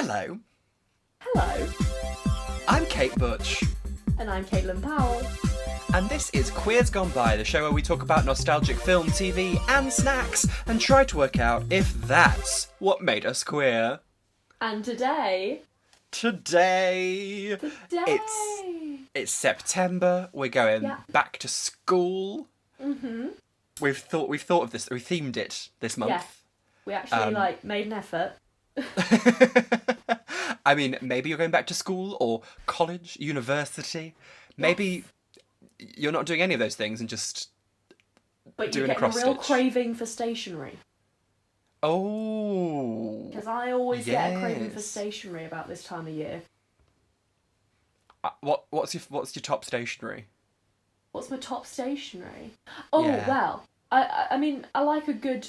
Hello, Hello, I'm Kate Butch, and I'm Caitlin Powell. and this is Queers Gone By, the show where we talk about nostalgic film, TV, and snacks, and try to work out if that's what made us queer. And today, it's September. We're going back to school. Mm-hmm. We've thought of this. We themed it this month. Yeah, we actually made an effort. I mean, maybe you're going back to school or college, university. Maybe you're not doing any of those things and just doing a cross But you're getting a real stitch. craving for stationery. Oh. Because I always get a craving for stationery about this time of year. What's your top stationery? What's my top stationery? Oh, Yeah. well, I mean, I like a good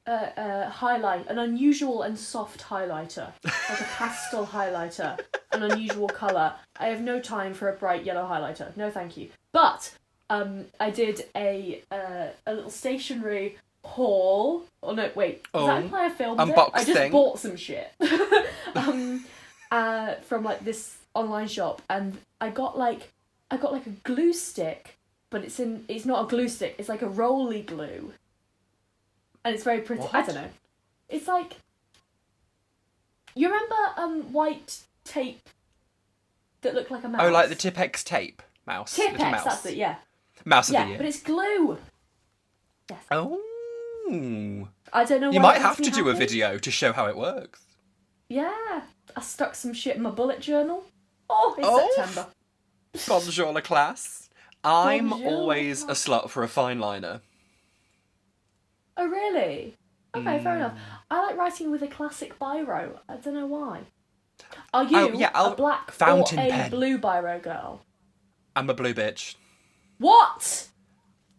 highlight, an unusual and soft highlighter, like a pastel highlighter, an unusual colour. I have no time for a bright yellow highlighter. No, thank you. But I did a little stationery haul. Oh no, wait. Does that imply I filmed it? I just bought some shit from like this online shop, and I got like a glue stick, but it's not a glue stick. It's like a roly glue. And it's very pretty. What? I don't know. It's like, you remember white tape that looked like a mouse? Oh, like the Tipex tape mouse. Tipex, mouse. that's it. Yeah. Mouse of the Yeah, year. but it's glue. Yes. Oh. I don't know. You why might it have makes to me do a happy. video to show how it works. Yeah, I stuck some shit in my bullet journal. Oh, it's September. Bonjour la classe. I'm Bonjour. always a slut for a fine liner. Oh, really? Okay, fair enough. I like writing with a classic biro. I don't know why. Are you a black fountain or a pen. blue biro girl? I'm a blue bitch. What?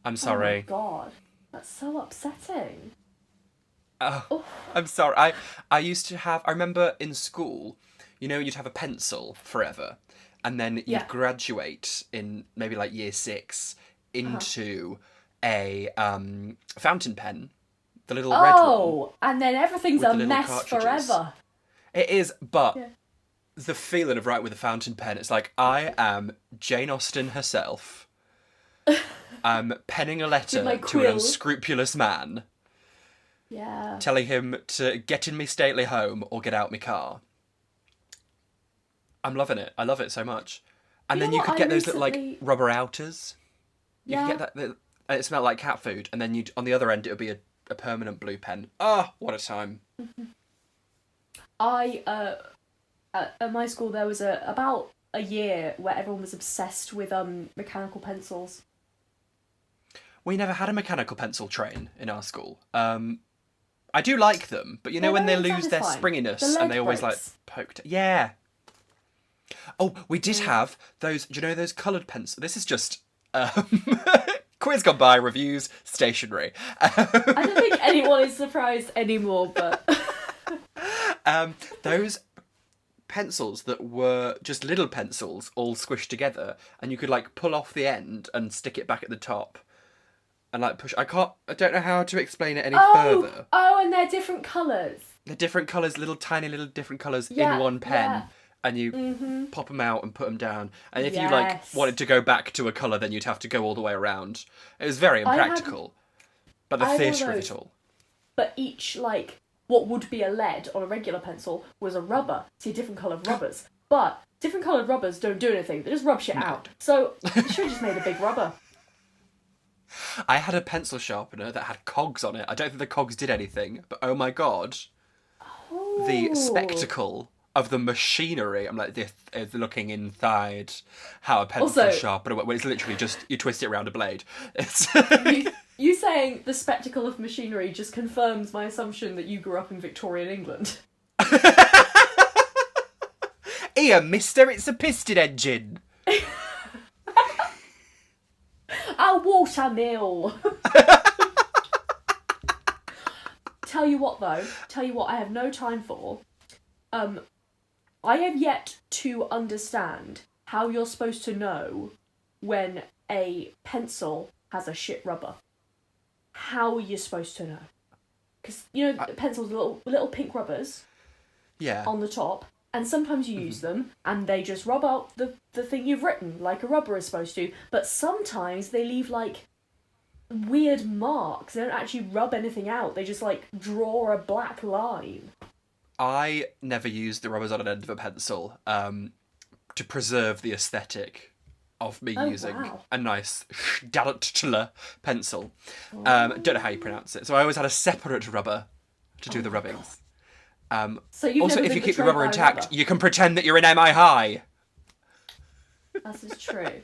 I'm sorry. Oh my god, that's so upsetting. Oh, I'm sorry. I used to have... I remember in school, you know, you'd have a pencil forever, and then you'd graduate in maybe like year 6 into a fountain pen, the little red one. Oh, and then everything's with a the little mess cartridges. forever. It is, but the feeling of writing with a fountain pen, it's like I am Jane Austen herself. Penning a letter my to quill. an unscrupulous man, telling him to get in me stately home or get out me car. I'm loving it. I love it so much. And You then know you what, could I get those little recently- like rubber outers. You Yeah. could get that, and it smelled like cat food. And then on the other end, it would be a permanent blue pen. Oh, what a time! At my school there was about a year where everyone was obsessed with mechanical pencils. We never had a mechanical pencil train in our school. I do like them, but you know when they very lose their satisfying. springiness The lead and they always breaks. like poked. Yeah. Oh, we did have those. Do you know those coloured pencils? This is just Quiz Gone By reviews stationery. I don't think anyone is surprised anymore, but Those pencils that were just little pencils all squished together, and you could like pull off the end and stick it back at the top. And like push. I don't know how to explain it any further. Oh, and they're different colours. They're different colours, tiny little different colours Yeah, in one pen. yeah. And you pop them out and put them down. And if you like Yes. wanted to go back to a colour, then you'd have to go all the way around. It was very impractical. But the I had one of theatre of it those. all. But each, like, what would be a lead on a regular pencil was a rubber. See, different coloured rubbers. But different coloured rubbers don't do anything. They just rub shit out. So you should have just made a big rubber. I had a pencil sharpener that had cogs on it. I don't think the cogs did anything, but oh my god. The spectacle of the machinery. I'm like, this is looking inside how a pencil Also- sharpener, when it's literally just, you twist it around a blade. It's You saying the spectacle of machinery just confirms my assumption that you grew up in Victorian England. Here, mister, it's a piston engine. A water mill. Tell you what, I have no time for. I have yet to understand how you're supposed to know when a pencil has a shit rubber. How are you supposed to know? Because, you know, pencils are little pink rubbers. Yeah. on the top, and sometimes you use them and they just rub out the thing you've written like a rubber is supposed to, but sometimes they leave like weird marks. They don't actually rub anything out, they just like draw a black line. I never used the rubbers on an end of a pencil to preserve the aesthetic of me using a nice Scahill pencil. Don't know how you pronounce it. So I always had a separate rubber to do the rubbings. So you've also, never if been you keep the betrayed rubber by a intact, rubber? you can pretend that you're in MI High. This is true.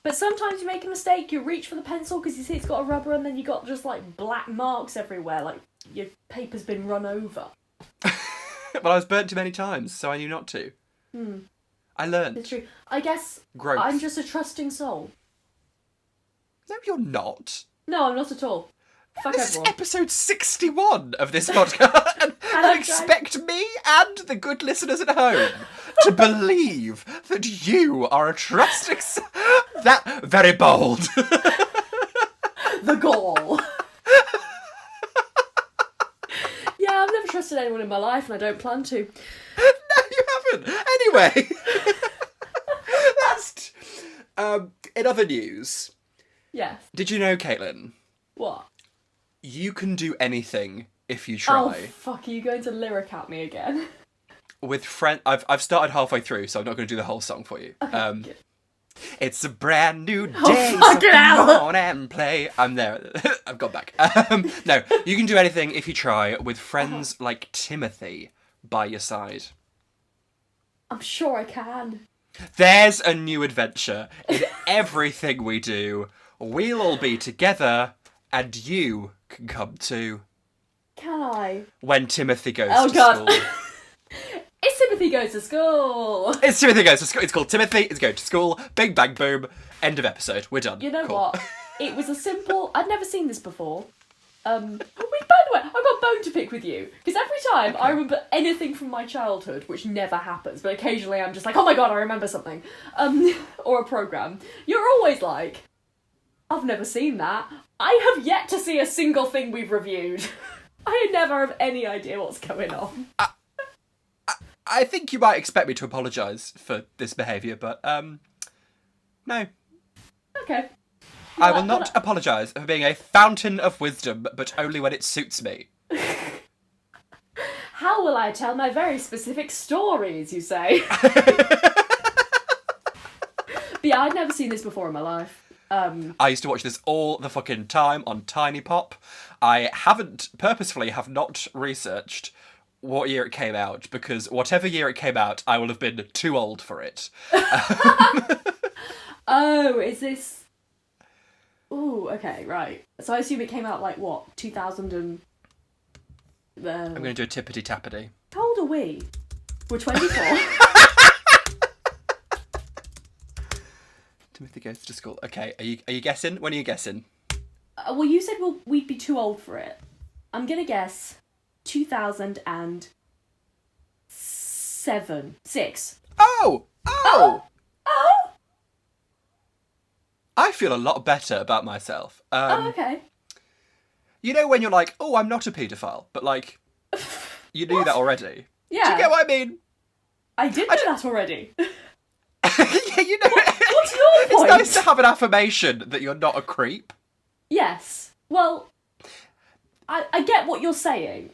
But sometimes you make a mistake, you reach for the pencil because you see it's got a rubber, and then you got just like black marks everywhere, like your paper's been run over. Well, I was burnt too many times, so I knew not to. I learned. It's true. I guess Growth. I'm just a trusting soul. No, you're not. No, I'm not at all. Fuck This everyone. is episode 61 of this podcast, and I expect me and the good listeners at home to believe that you are a trusting that very bold. The goal. Yeah, I've never trusted anyone in my life, and I don't plan to. No, you haven't. Anyway, that's in other news. Yes. Did you know, Caitlin? What? You can do anything if you Oh, try. fuck, are you going to lyric at me again? With I've started halfway through, so I'm not going to do the whole song for you. Okay, good. It's a brand new day, fucking so hell. come on and play. I'm there. I've gone back. No, you can do anything if you try with friends like Timothy by your side. I'm sure I can. There's a new adventure in everything we do. We'll all be together, and you can come too. Can I? When Timothy goes to God. school. It's Timothy Goes to School. It's Timothy Goes to School. It's called Timothy is Going to School. Bing, bang, boom. End of episode. We're done. You know Cool. what? It was a simple... I'd never seen this before. By the way, I've got a bone to pick with you. Because every time I remember anything from my childhood, which never happens, but occasionally I'm just like, oh my god, I remember something. Or a programme. You're always like, I've never seen that. I have yet to see a single thing we've reviewed. I never have any idea what's going on. I think you might expect me to apologise for this behaviour, but, no. Okay. I will not apologise for being a fountain of wisdom, but only when it suits me. How will I tell my very specific stories, you say? But yeah, I'd never seen this before in my life. I used to watch this all the fucking time on Tiny Pop. I purposefully have not researched what year it came out, because whatever year it came out, I will have been too old for it. Oh, is this... Ooh, okay, right. So I assume it came out like, what, 2000 and... I'm going to do a tippity-tappity. How old are we? We're 24. Timothy Goes to School. Okay, are you guessing? When are you guessing? Well, you said we'd be too old for it. I'm going to guess 6. Oh! Oh! I feel a lot better about myself. Oh, okay. You know when you're like, oh, I'm not a paedophile, but like, you knew that already. Yeah. Do you get what I mean? I did know that already. Yeah, you know. What's your point? It's nice to have an affirmation that you're not a creep. Yes. Well, I get what you're saying.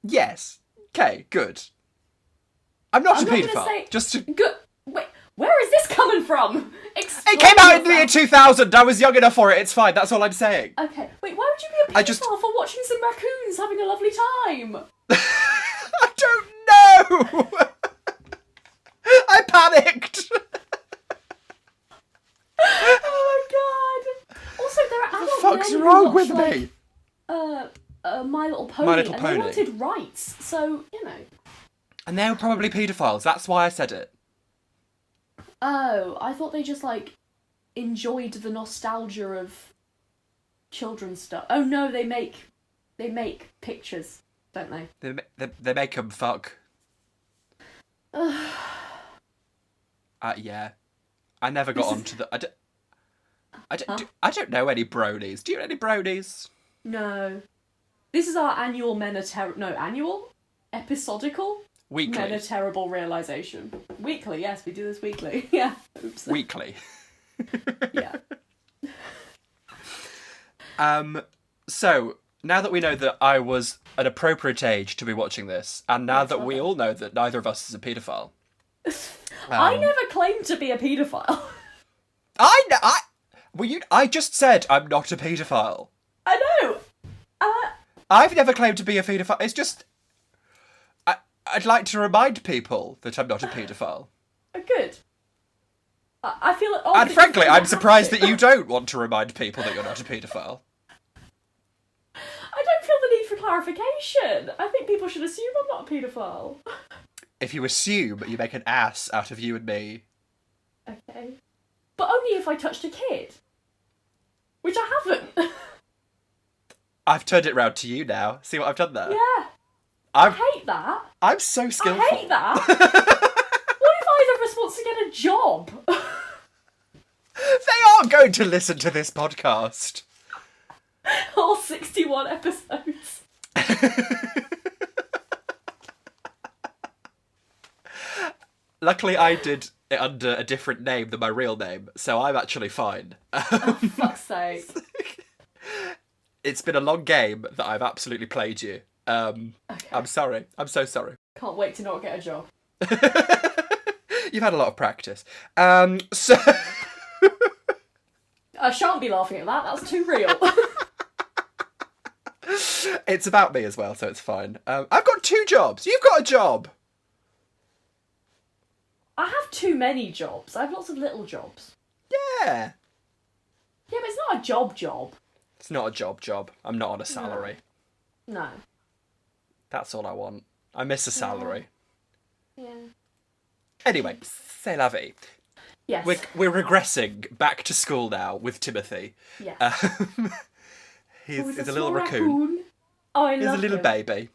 Yes. Okay, good. I'm not a not gonna paedophile. say- Just to... Good. Wait, where is this coming from? It came out in the year 2000. I was young enough for it. It's fine. That's all I'm saying. Okay. Wait, why would you be a paedophile for watching some raccoons having a lovely time? I don't know. I panicked. Oh my god. Also, there are adult What the fuck's men who wrong watch, with like, me? My Little Pony, My Little and Pony. they wanted rights, so, you know. And they were probably paedophiles. That's why I said it. Oh, I thought they just, like, enjoyed the nostalgia of children's stuff. Oh no, they make pictures, don't they? They make them fuck. Yeah. I never got onto the... I don't know any bronies. Do you know any bronies? No. This is our annual annual? Episodical? Weekly. Men a terrible realisation. Weekly, yes, we do this weekly. Yeah. Oops. Weekly. Yeah. So, now that we know that I was an appropriate age to be watching this, and now that we all know that neither of us is a paedophile... I never claimed to be a paedophile. I just said I'm not a paedophile. I know. I've never claimed to be a paedophile. It's just... I'd like to remind people that I'm not a paedophile. Good. I feel it. And frankly, I'm surprised that you don't want to remind people that you're not a paedophile. I don't feel the need for clarification. I think people should assume I'm not a paedophile. If you assume, you make an ass out of you and me. Okay. But only if I touched a kid. Which I haven't. I've turned it round to you now. See what I've done there? Yeah. I hate that. I'm so skillful. I hate that. What if either of us wants to get a job? They aren't going to listen to this podcast. All 61 episodes. Luckily, I did it under a different name than my real name, so I'm actually fine. Oh, fuck's sake. It's been a long game that I've absolutely played you. Okay. I'm sorry. I'm so sorry. Can't wait to not get a job. You've had a lot of practice. So... I shan't be laughing at that. That's too real. It's about me as well, so it's fine. I've got 2 jobs. You've got a job. I have too many jobs. I have lots of little jobs. Yeah. Yeah, but it's not a job. It's not a job. I'm not on a salary. No. That's all I want. I miss a salary. Yeah. Anyway, c'est la vie. Yes. We're regressing back to school now with Timothy. Yeah. He's a little raccoon. Oh, I love him. He's a little baby.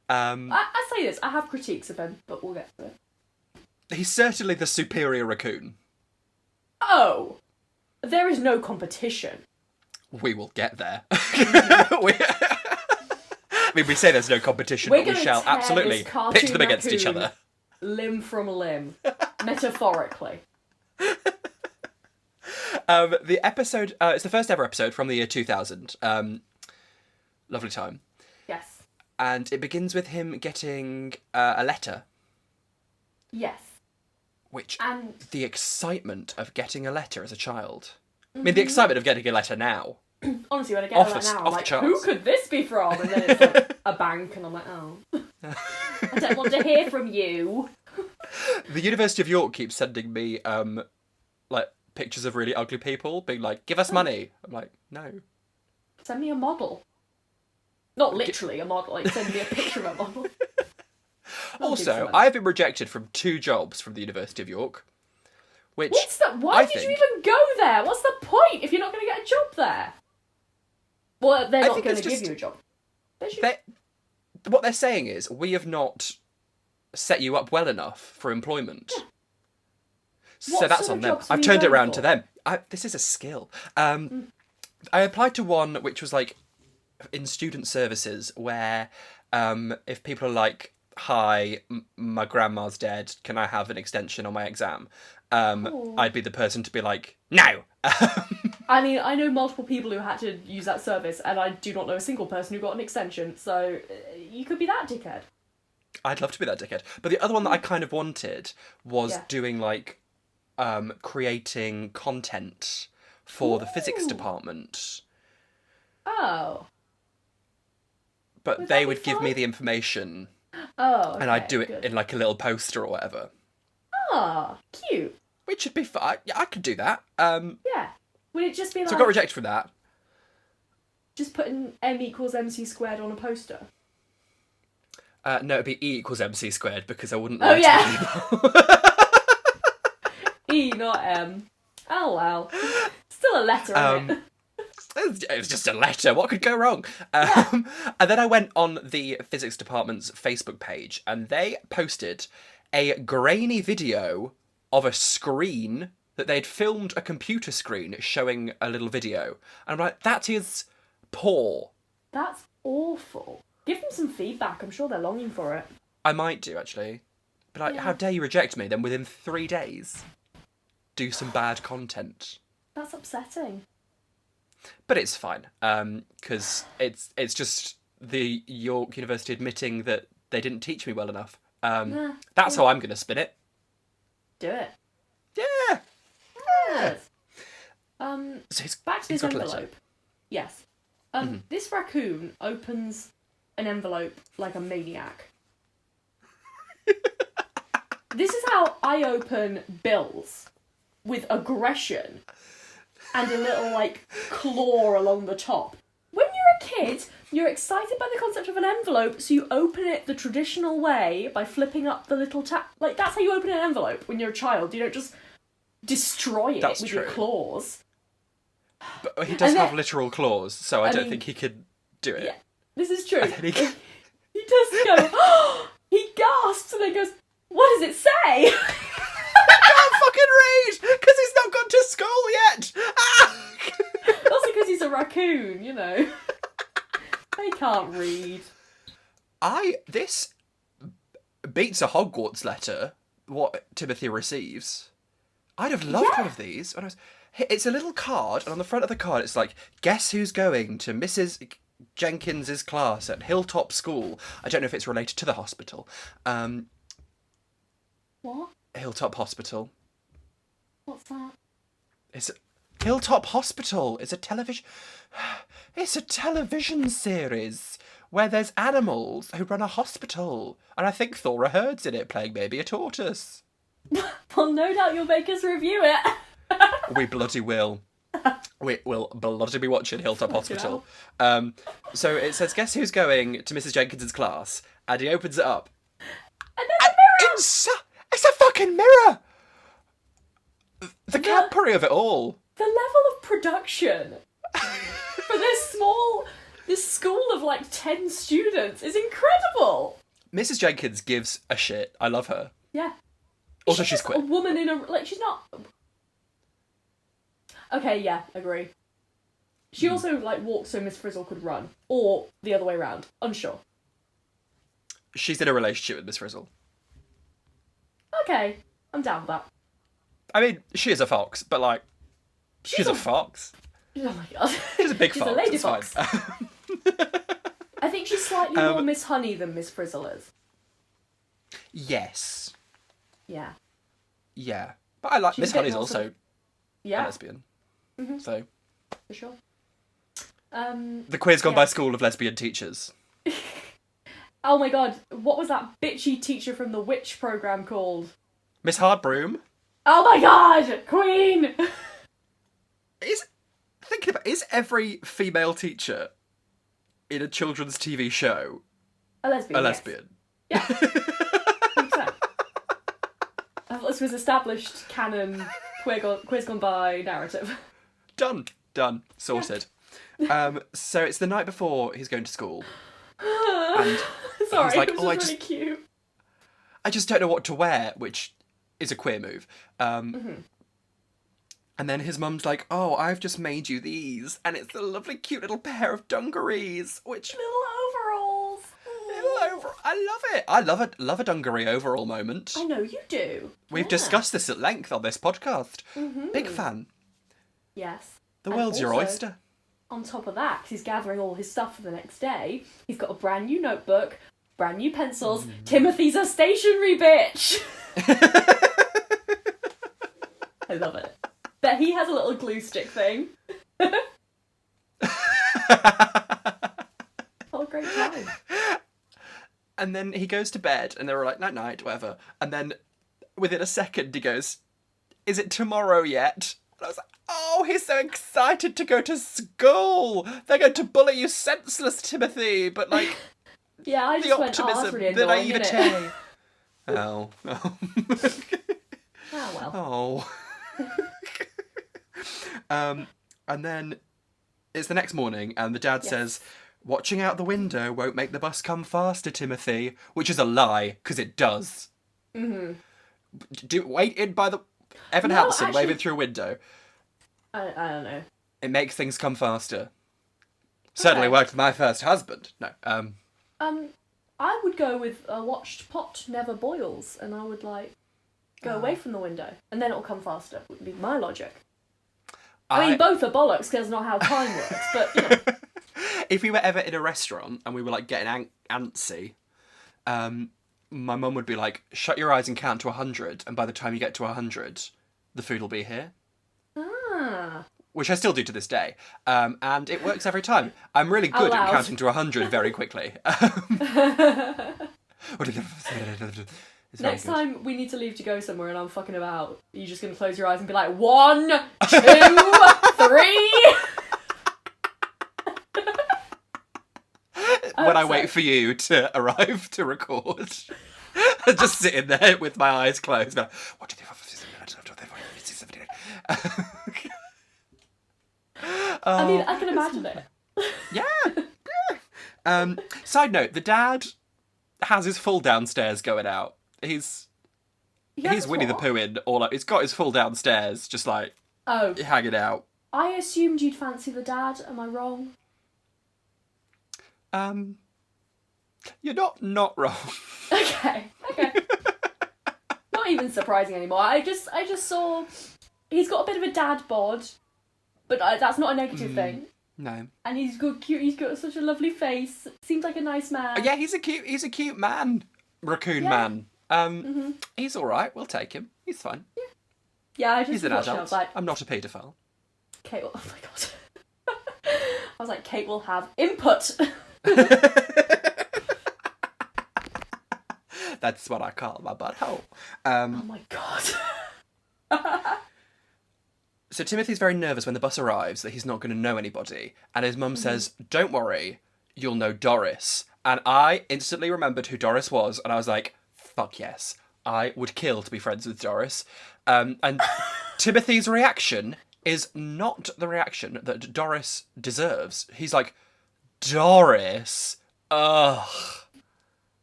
I say this, I have critiques of him, but we'll get to it. He's certainly the superior raccoon. Oh! There is no competition. We will get there. We say there's no competition, but we shall absolutely pitch them against each other. Limb from limb. Metaphorically. The episode, it's the first ever episode from the year 2000. Lovely time. Yes. And it begins with him getting a letter. Yes. And the excitement of getting a letter as a child. I mean, the excitement of getting a letter now. Honestly, when I get a letter now, I'm like, who could this be from? And then it's like a bank, and I'm like, oh. I don't want to hear from you. The University of York keeps sending me, like, pictures of really ugly people, being like, give us money. I'm like, no. Send me a model. Not literally a model, like, send me a picture of a model. Also, I've been rejected from 2 jobs from the University of York. Which Why did you even go there? What's the point if you're not going to get a job there? Well, they're not going to give you a job. What they're saying is, we have not set you up well enough for employment. Yeah. So that's on them. I've turned it around to them. This is a skill. I applied to one which was like in student services where if people are like, hi, my grandma's dead, can I have an extension on my exam? I'd be the person to be like, no! I mean, I know multiple people who had to use that service, and I do not know a single person who got an extension, so you could be that dickhead. I'd love to be that dickhead. But the other one that I kind of wanted was doing, like, creating content for the physics department. Oh. But they would give me the information. Oh, okay, and I'd do it in, like, a little poster or whatever. Ah, cute. Which would be fun. Yeah, I could do that. Yeah. Would it just be like... So I got rejected for that. Just putting M equals MC squared on a poster? No, it'd be E equals MC squared, because I wouldn't lie to people. E, not M. Oh, well. Still a letter, isn't it? It was just a letter. What could go wrong? And then I went on the physics department's Facebook page, and they posted a grainy video of a screen that they'd filmed a computer screen showing a little video. And I'm like, that is poor. That's awful. Give them some feedback. I'm sure they're longing for it. I might do, actually. But like, how dare you reject me? Then within 3 days, do some bad content. That's upsetting. But it's fine, because it's just the York University admitting that they didn't teach me well enough. That's how I'm going to spin it. Do it. Yeah. Yes. So back to this envelope. Yes. This raccoon opens an envelope like a maniac. This is how I open bills, with aggression and a little, like, claw along the top. When you're a kid, you're excited by the concept of an envelope, so you open it the traditional way by flipping up the little tab. Like, that's how you open an envelope when you're a child. You don't just destroy it with your claws. But he does have literal claws, so I don't think he could do it. Yeah, this is true. He does go, oh! He gasps and then goes, what does it say? He can't fucking read, because he's not gone to school yet! Also because he's a raccoon, you know. They can't read. This beats a Hogwarts letter, what Timothy receives. I'd have loved one of these when I was... It's a little card, and on the front of the card it's like, guess who's going to Mrs. Jenkins's class at Hilltop School. I don't know if it's related to the hospital. What? Hilltop Hospital. What's that? It's Hilltop Hospital. It's a television... It's a television series where there's animals who run a hospital. And I think Thora Heard's in it, playing maybe a tortoise. Well, no doubt you'll make us review it. We bloody will. We will bloody be watching Hilltop Hospital. So it says, guess who's going to Mrs. Jenkins's class? And he opens it up. And there's a mirror! It's a fucking mirror! The campery of it all. The level of production for this school of like 10 students is incredible. Mrs. Jenkins gives a shit. I love her. Yeah. Also, she's queer. A woman in a... Like, she's not... Okay, yeah, agree. She also, like, walks so Miss Frizzle could run. Or the other way around. Unsure. She's in a relationship with Miss Frizzle. Okay, I'm down with that. I mean, she is a fox, but, like, she's a fox. Oh my god. She's a big fox. She's a lady it's fox. I think she's slightly more Miss Honey than Miss Frizzle is. Yes. Yeah. Yeah. But I like... Miss Honey's also a yeah. lesbian. Mm-hmm. So... For sure. The quiz gone by School of Lesbian Teachers. Oh my god, what was that bitchy teacher from the Witch programme called? Miss Hardbroom. Oh my god! Queen! Is every female teacher in a children's TV show a lesbian? Yeah. This was established canon quiz gone by narrative. Done. Sorted. So it's the night before he's going to school. And sorry, he's like, it was really cute. I just don't know what to wear, which is a queer move. And then his mum's like, oh, I've just made you these. And it's a lovely, cute little pair of dungarees, which... Little overalls. I love it. I love a dungaree overall moment. I know you do. We've discussed this at length on this podcast. Big fan. Yes. The world's your oyster. On top of that, because he's gathering all his stuff for the next day, he's got a brand new notebook, brand new pencils. Timothy's a stationary bitch. I love it. But he has a little glue stick thing. What a great time. And then he goes to bed, and they were like, night, whatever. And then within a second, he goes, is it tomorrow yet? And I was like, oh, he's so excited to go to school. They're going to bully you senseless, Timothy. But, like, yeah, I just went, optimism, really the annoying, naivete. Oh. Oh, well. Oh. And then it's the next morning, and the dad says, watching out the window won't make the bus come faster, Timothy. Which is a lie, because it does. Wait in by the... Evan Hansen waving through a window. I don't know. It makes things come faster. Certainly worked with my first husband. No. I would go with a watched pot never boils, and I would, like, go away from the window, and then it'll come faster, would be my logic. I mean, both are bollocks, because that's not how time works, but, you know. If we were ever in a restaurant and we were, like, getting antsy, my mum would be like, shut your eyes and count to 100, and by the time you get to 100, the food will be here. Ah. Which I still do to this day. And it works every time. I'm really good at counting to 100 very quickly. Next time we need to leave to go somewhere and I'm fucking about, you're just going to close your eyes and be like, 1, 2, 3. When I wait for you to arrive to record. Just sitting there with my eyes closed. Like, 1, 2, 3, 4, 5, 6, 7, 8, 9, 10, 11, 12, 13, 14, 15, 16, 17, 18. I mean, I can imagine it. Yeah. Side note, the dad has his full downstairs going out. He's Winnie the Pooh in, or like, he's got his full downstairs, just like, hanging out. I assumed you'd fancy the dad, am I wrong? You're not wrong. Okay. Not even surprising anymore. I just saw he's got a bit of a dad bod, but that's not a negative thing. No. And he's got such a lovely face. Seems like a nice man. Yeah, he's a cute man. Raccoon man. He's all right. We'll take him. He's fine. Yeah. He's an adult. I'm not a paedophile. Kate will... Oh my god. I was like, Kate will have input. That's what I call my butthole. Oh my god. So Timothy's very nervous when the bus arrives that he's not going to know anybody. And his mum says, don't worry, you'll know Doris. And I instantly remembered who Doris was. And I was like, fuck yes. I would kill to be friends with Doris. And Timothy's reaction is not the reaction that Doris deserves. He's like, Doris? Ugh.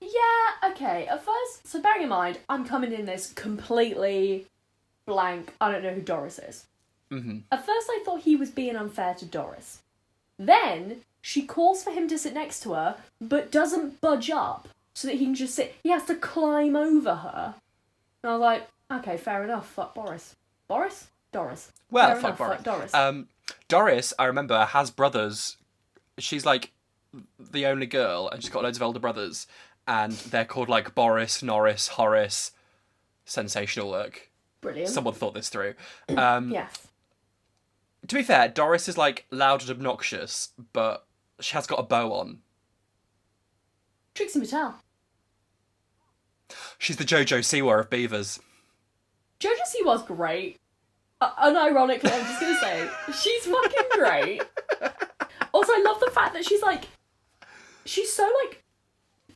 Yeah, okay. At first, so bearing in mind, I'm coming in this completely blank. I don't know who Doris is. Mm-hmm. At first, I thought he was being unfair to Doris. Then, she calls for him to sit next to her, but doesn't budge up so that he can just sit. He has to climb over her. And I was like, okay, fair enough. Fuck Boris. Boris? Doris. Well, fair fuck enough, Boris. Fuck Doris. Doris, I remember, has brothers. She's like the only girl, and she's got loads of older brothers. And they're called like Boris, Norris, Horace. Sensational work. Brilliant. Someone thought this through. Yes. To be fair, Doris is like loud and obnoxious, but she has got a bow on. Trixie Mattel. She's the JoJo Siwa of beavers. JoJo Siwa's great. Unironically, I'm just gonna say, she's fucking great. Also, I love the fact that she's so like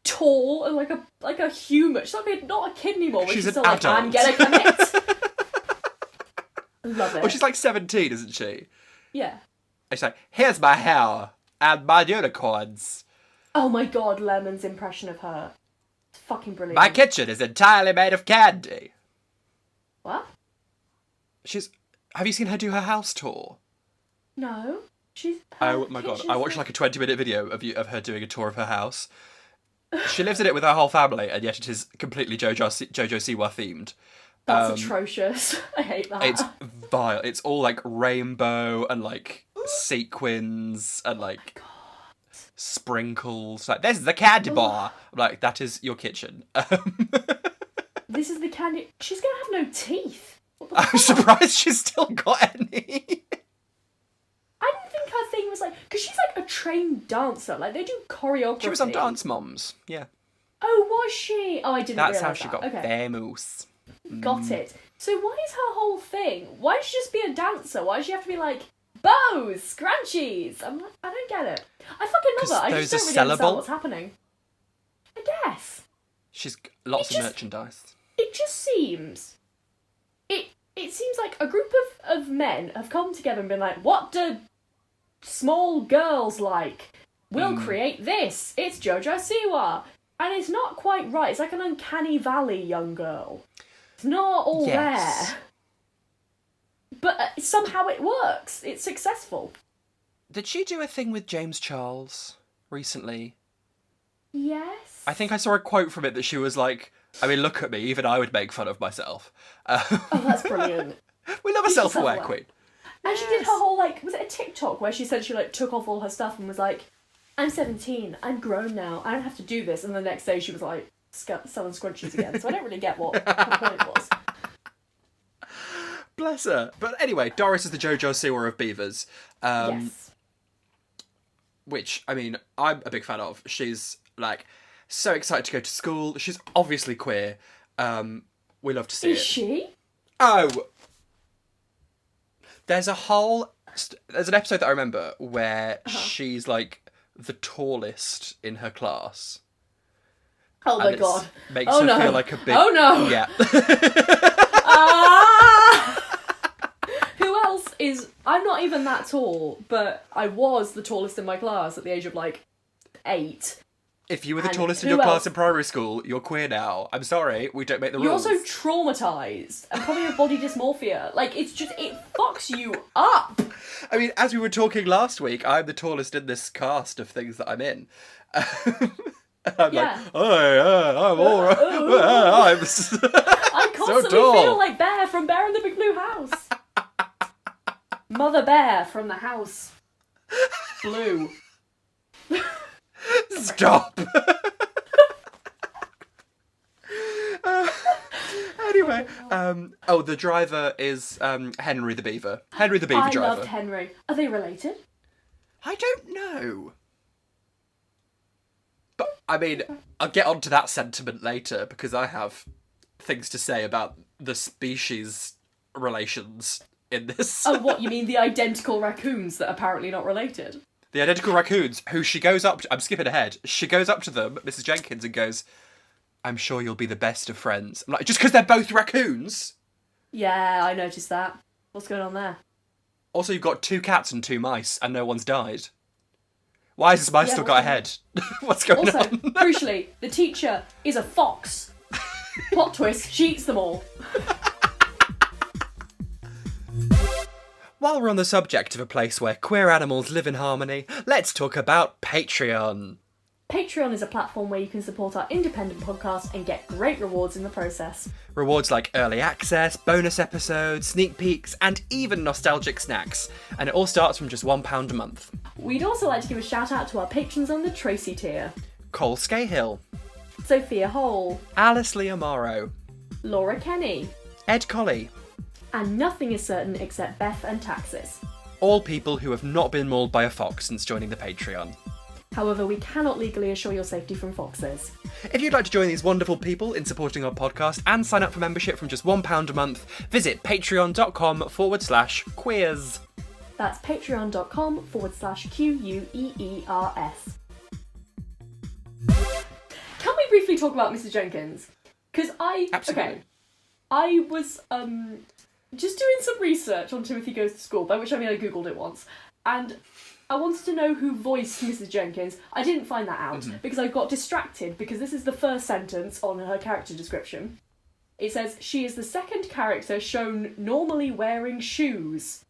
tall and like a human. She's not a kid anymore. But she's still an adult. Like, I'm gonna commit. I love it. Well, she's like 17, isn't she? Yeah. And she's like, here's my hair and my unicorns. Oh my god, Lemon's impression of her. It's fucking brilliant. My kitchen is entirely made of candy. What? Have you seen her do her house tour? No. Oh my god, I watched like a 20-minute video of her doing a tour of her house. She lives in it with her whole family, and yet it is completely JoJo Siwa themed. That's atrocious. I hate that. It's vile. It's all like rainbow and like sequins and like sprinkles. Like, this is the candy bar. I'm like, that is your kitchen. This is the candy. She's gonna have no teeth. I'm surprised she's still got any. I didn't think her thing was like, because she's like a trained dancer. Like, they do choreography. She was on Dance Moms, yeah. Oh, was she? Oh, I didn't realise That's how she got okay. famous. Got it. So why is her whole thing? Why does she just be a dancer? Why does she have to be like, bows, scrunchies? I don't get it. I fucking love her. I just don't really understand what's happening. I guess. She's lots of merchandise. It just seems... It seems like a group of men have come together and been like, what do small girls like? We'll create this. It's JoJo Siwa. And it's not quite right. It's like an uncanny valley young girl. It's not all there. But somehow it works. It's successful. Did she do a thing with James Charles recently? Yes. I think I saw a quote from it that she was like, I mean, look at me, even I would make fun of myself. Oh, that's brilliant. We love a self-aware queen. And she did her whole, like, was it a TikTok where she said she, like, took off all her stuff and was like, I'm 17, I'm grown now, I don't have to do this. And the next day she was like, selling scrunchies again. So I don't really get what her point was. Bless her. But anyway, Doris is the JoJo Siwa of beavers. Yes. Which, I mean, I'm a big fan of. She's, like, so excited to go to school. She's obviously queer. We love to see it. Is she? Oh! There's an episode that I remember where she's, like, the tallest in her class. Oh my god. Makes her feel like a big... Oh no! Yeah. Who else is... I'm not even that tall, but I was the tallest in my class at the age of, like, 8. If you were the tallest in your class in primary school, you're queer now. I'm sorry, we don't make the rules. You're also traumatised and probably have body dysmorphia. Like, it's just... It fucks you up! I mean, as we were talking last week, I'm the tallest in this cast of things that I'm in. I'm like, I'm all right. I'm I constantly feel like Bear from Bear in the Big Blue House. Mother Bear from the house. Blue. Stop. Anyway, the driver is Henry the Beaver. Henry the Beaver driver. I loved Henry. Are they related? I don't know. But, I mean, I'll get onto that sentiment later because I have things to say about the species relations in this. Oh, what, you mean the identical raccoons that are apparently not related? The identical raccoons, who she goes up to... I'm skipping ahead. She goes up to them, Mrs. Jenkins, and goes, I'm sure you'll be the best of friends. I'm like, just because they're both raccoons? Yeah, I noticed that. What's going on there? Also, you've got 2 cats and 2 mice, and no one's died. Why has this mice still got a head? What's going on? Also, crucially, the teacher is a fox. Plot twist, she eats them all. While we're on the subject of a place where queer animals live in harmony, let's talk about Patreon. Patreon is a platform where you can support our independent podcast and get great rewards in the process. Rewards like early access, bonus episodes, sneak peeks, and even nostalgic snacks. And it all starts from just £1 a month. We'd also like to give a shout out to our patrons on the TRACY tier. Cole Scahill, Sofia Hole, Alice Lia Maro, Laura Kenny, Ed Colley, and nothing is certain except Beth and Taxis. All people who have not been mauled by a fox since joining the Patreon. However, we cannot legally assure your safety from foxes. If you'd like to join these wonderful people in supporting our podcast and sign up for membership from just £1 a month, visit patreon.com/queers. That's patreon.com/QUEERS. Can we briefly talk about Mrs. Jenkins? Because Absolutely. I was just doing some research on Timothy Goes to School, by which I mean I googled it once, and I wanted to know who voiced Mrs. Jenkins. I didn't find that out because I got distracted because this is the first sentence on her character description. It says, she is the second character shown normally wearing shoes.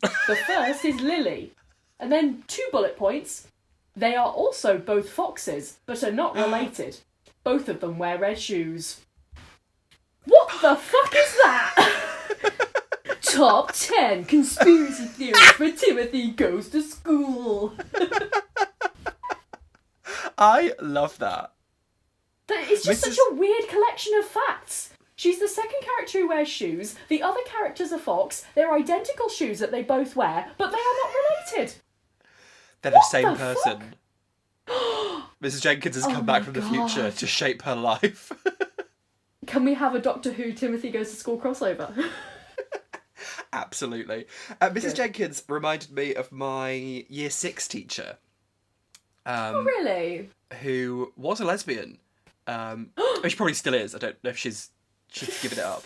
The first is Lily. And then 2 bullet points. They are also both foxes, but are not related. Both of them wear red shoes. What the fuck is that? Top 10 conspiracy theories for Timothy Goes to School. I love that. It's just such a weird collection of facts. She's the second character who wears shoes. The other character's a fox. They're identical shoes that they both wear, but they are not related. They're the same person. Mrs. Jenkins has come back from the future to shape her life. Can we have a Doctor Who Timothy Goes to School crossover? Absolutely. Mrs. Jenkins reminded me of my year 6 teacher. Oh, really? Who was a lesbian. She probably still is. I don't know if she's given it up.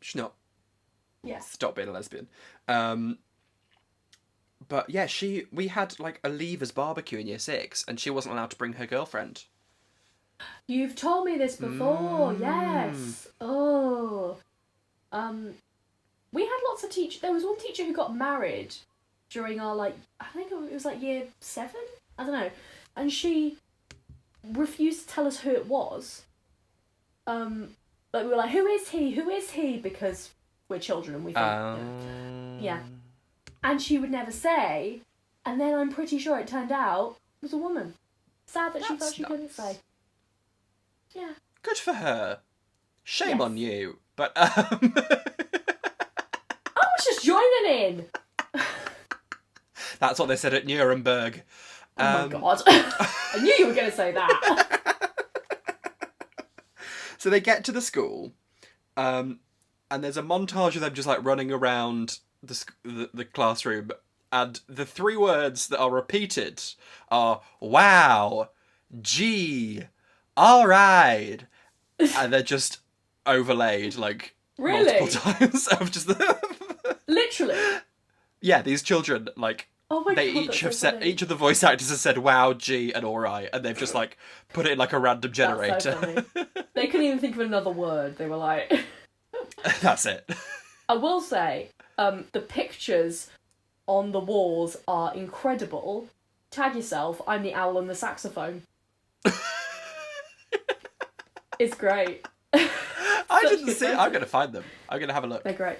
She's not stopped being a lesbian. But yeah, we had like a leavers barbecue in year 6 and she wasn't allowed to bring her girlfriend. You've told me this before, yes. Oh. We had lots of teachers. There was one teacher who got married during our, I think it was year 7? I don't know. And she refused to tell us who it was. Like, we were like, who is he? Who is he? Because we're children and we think, yeah. And she would never say, and then I'm pretty sure it turned out it was a woman. Sad that she felt she couldn't say. Yeah. Good for her. Shame on you. But, I was just joining in. That's what they said at Nuremberg. Oh my God. I knew you were going to say that. So they get to the school, and there's a montage of them just like running around the classroom, and the 3 words that are repeated are wow, gee, all right, and they're just overlaid like multiple times of just literally. Yeah, these children like. Oh my they God, each have said, each of the voice actors has said wow, gee, and alright, and they've just like put it in like a random generator. That's so funny. They couldn't even think of another word. They were like, that's it. I will say, the pictures on the walls are incredible. Tag yourself, I'm the owl and the saxophone. It's great. I didn't see it. I'm going to find them. I'm going to have a look. They're great.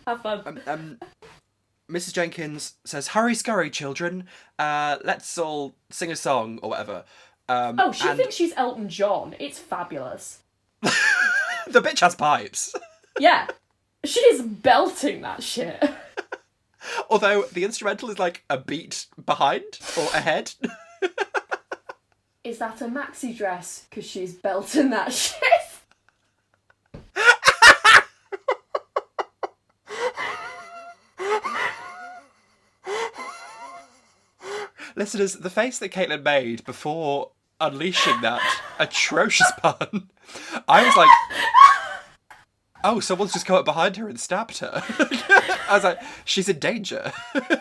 Have fun. Mrs. Jenkins says, hurry, scurry, children. Let's all sing a song or whatever. She thinks she's Elton John. It's fabulous. The bitch has pipes. Yeah. She is belting that shit. Although the instrumental is like a beat behind or ahead. Is that a maxi dress? Because she's belting that shit. Listeners, the face that Caitlin made before unleashing that atrocious pun, I was like, oh, someone's just come up behind her and stabbed her. I was like, she's in danger. Also, it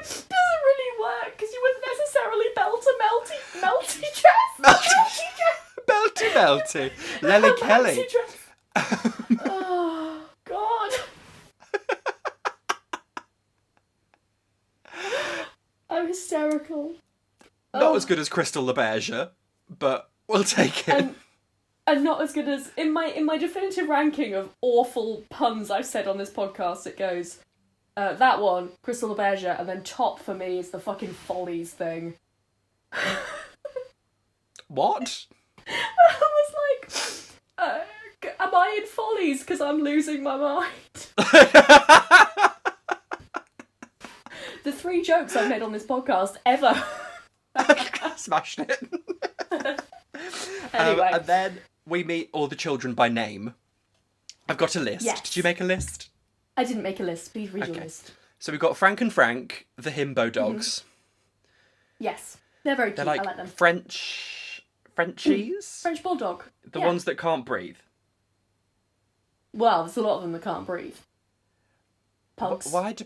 doesn't really work, because you wouldn't necessarily belt a melty dress. Melty. Lely Kelly. Oh, God. I'm hysterical. Not as good as Crystal LeBeige, but we'll take it. And not as good as in my definitive ranking of awful puns I've said on this podcast. It goes that one, Crystal LeBeige, and then top for me is the fucking Follies thing. What? I was like, am I in Follies because I'm losing my mind? The 3 jokes I've made on this podcast ever. Smashed it. Anyway. And then we meet all the children by name. I've got a list. Yes. Did you make a list? I didn't make a list. Please read your list. So we've got Frank and Frank, the himbo dogs. Yes. They're very cute. They're like, I like them. Frenchies? French bulldog. The ones that can't breathe. Well, there's a lot of them that can't breathe. Pugs. Why do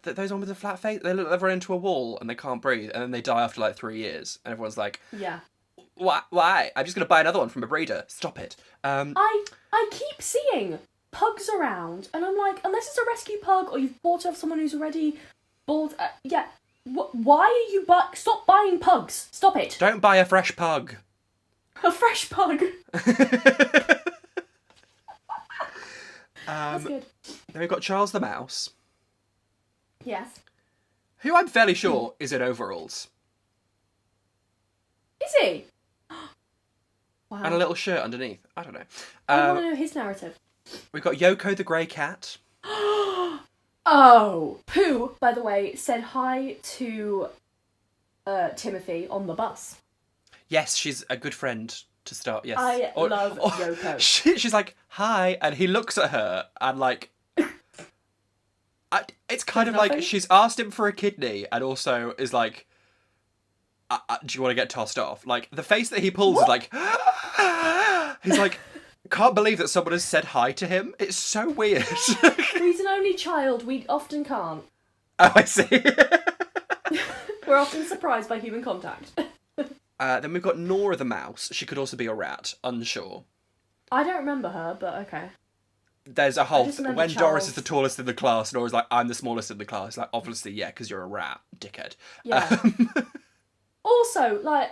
those ones with the flat face, they've run into a wall and they can't breathe, and then they die after like 3 years, and everyone's like, yeah. Why? I'm just going to buy another one from a breeder. Stop it. I keep seeing pugs around, and I'm like, unless it's a rescue pug or you've bought off someone who's already bought... why are you... Stop buying pugs. Stop it. Don't buy a fresh pug. A fresh pug. That's good. Then we've got Charles the Mouse. Yes. Who I'm fairly sure is in overalls. Is he? Wow. And a little shirt underneath. I don't know. I want to know his narrative. We've got Yoko the grey cat. Oh! Who, by the way, said hi to Timothy on the bus. Yes, she's a good friend to start, yes. I love Yoko. She's like, hi, and he looks at her and like... it's kind of like she's asked him for a kidney and also is like, do you want to get tossed off? Like, the face that he pulls is like... He's like, can't believe that someone has said hi to him. It's so weird. He's an only child. We often can't. Oh, I see. We're often surprised by human contact. Then we've got Nora the mouse. She could also be a rat. Unsure. I don't remember her, but okay. There's a whole... When Charles. Doris is the tallest in the class, Nora's like, I'm the smallest in the class. Like, obviously, yeah, because you're a rat, dickhead. Yeah. Also, like,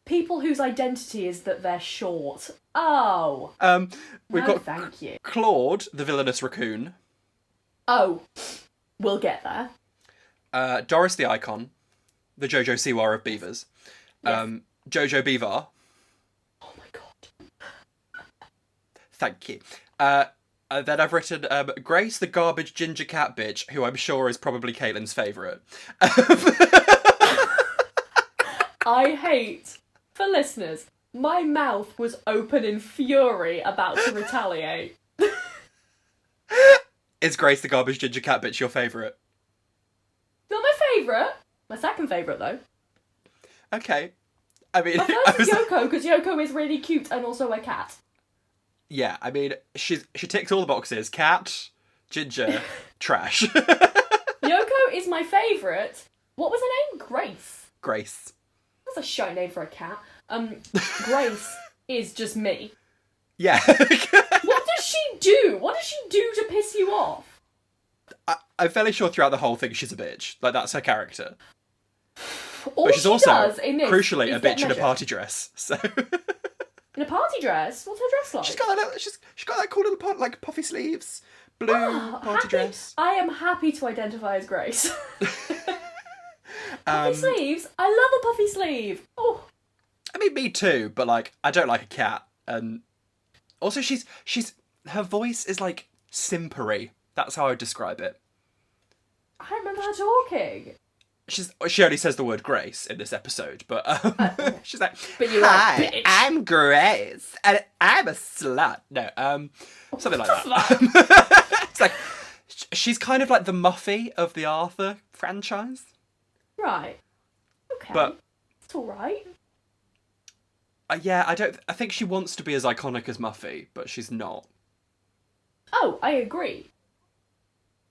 people whose identity is that they're short. Oh. We've No, got thank you. Claude, the villainous raccoon. Oh, we'll get there. Doris the icon, the Jojo Siwa of beavers. Yes. Jojo Beaver. Oh my god. Thank you. Then I've written Grace, the garbage ginger cat bitch, who I'm sure is probably Caitlin's favourite. I hate, for listeners, my mouth was open in fury about to retaliate. Is Grace, the garbage ginger cat bitch, your favourite? Not my favourite. My second favourite, though. Okay. I mean... My first is Yoko, because Yoko is really cute and also a cat. Yeah, I mean, she ticks all the boxes. Cat, ginger, trash. Yoko is my favourite. What was her name? Grace. Grace. That's a shite name for a cat. Grace is just me. Yeah. What does she do? What does she do to piss you off? I'm fairly sure throughout the whole thing she's a bitch. Like, that's her character. All But she's she also, does in this crucially, is a get bitch in a measured. party dress. So In a party dress? What's her dress like? she's got that cool little like puffy sleeves, blue party dress. I am happy to identify as Grace. Puffy Um, sleeves? I love a puffy sleeve. Oh, I mean, me too, but like, I don't like a cat, and also she's her voice is like simpery. That's how I would describe it. I don't remember her talking. She only says the word Grace in this episode, but she's like, But you're "Hi, like, bitch." I'm Grace, and I'm a slut." No, something like that. It's like she's kind of like the Muffy of the Arthur franchise. Right. Okay. But it's alright. yeah, I think she wants to be as iconic as Muffy, but she's not. Oh, I agree.